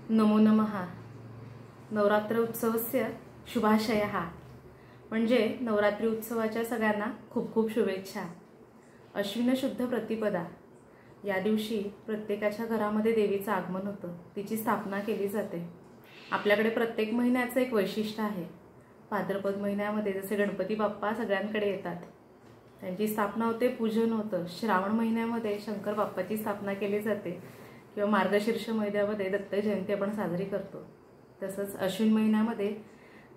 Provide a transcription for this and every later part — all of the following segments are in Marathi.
नमो नमः। नवरात्र उत्सवस्य शुभाशयः। म्हणजे नवरात्री उत्सवाच्या सगळ्यांना खूप खूप शुभेच्छा। अश्विन शुद्ध प्रतिपदा या दिवशी प्रत्येकाच्या घरामध्ये देवीचं आगमन होतं, तिची स्थापना केली जाते। आपल्याकडे प्रत्येक महिन्याचं एक वैशिष्ट्य आहे। भाद्रपद महिन्यामध्ये जसे गणपती बाप्पा सगळ्यांकडे येतात, त्यांची स्थापना होते, पूजन होतं। श्रावण महिन्यामध्ये शंकर बाप्पाची स्थापना केली जाते किंवा मार्गशीर्ष महिन्यामध्ये दत्त जयंती आपण साजरी करतो। तसंच अश्विन महिन्यामध्ये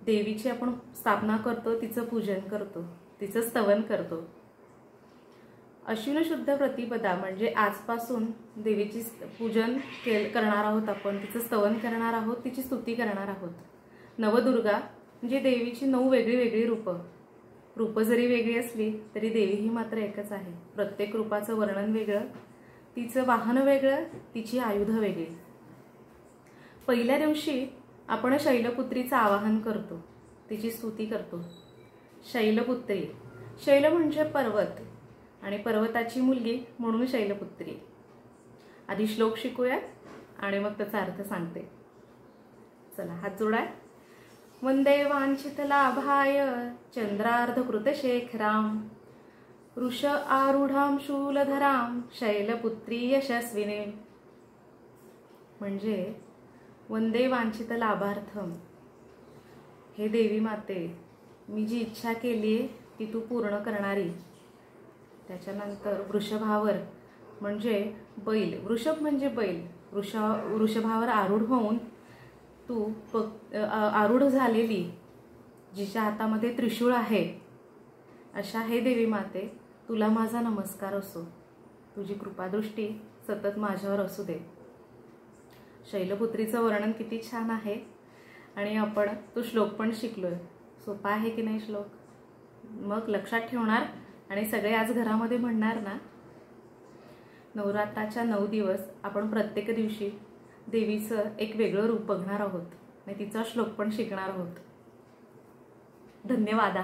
देवीची आपण स्थापना करतो, तिचं पूजन करतो, तिचं स्तवन करतो। अश्विन शुद्ध प्रतिपदा म्हणजे आजपासून देवीची पूजन करणार आहोत आपण, तिचं स्तवन करणार आहोत, तिची स्तुती करणार आहोत। नवदुर्गा म्हणजे देवीची 9 वेगळी रूप जरी वेगळी असली तरी देवी ही मात्र एकच आहे। प्रत्येक रूपाचं वर्णन वेगळं, तिचं वाहन वेगळं, तिची आयुध वेगळी। पहिल्या दिवशी आपण शैलपुत्रीचं आवाहन करतो, तिची स्तुती करतो। शैलपुत्री, शैल म्हणजे पर्वत आणि पर्वताची मुलगी म्हणून शैलपुत्री। आधी श्लोक शिकूया आणि मग त्याचा अर्थ सांगते। चला, हात जोडा। वंदे वांछित लाभाय चंद्रार्धकृत शेखराम वृष आरूढां शूलधरां शैलपुत्री यशस्विने। म्हणजे वंदे वांछित लाभार्थम, हे देवी माते, मी जी इच्छा केली ती तू पूर्ण करणारी। त्याच्यानंतर वृषभावर म्हणजे बैल, वृषभ म्हणजे बैल, वृषभावर आरूढ होऊन तू आरूढ झालेली, जिच्या हातामध्ये त्रिशूळ आहे, अशा हे देवी माते, तुला माझा नमस्कार असो, तुझी कृपादृष्टी सतत माझ्यावर असू दे। शैलपुत्रीचं वर्णन किती छान आहे आणि आपण तो श्लोक पण शिकलोय। सोपा आहे की नाही श्लोक? मग लक्षात ठेवणार आणि सगळे आज घरामध्ये म्हणणार ना। नवरात्राच्या 9 दिवस आपण प्रत्येक दिवशी देवीचं एक वेगळं रूप बघणार आहोत आणि तिचा श्लोक पण शिकणार आहोत। धन्यवाद।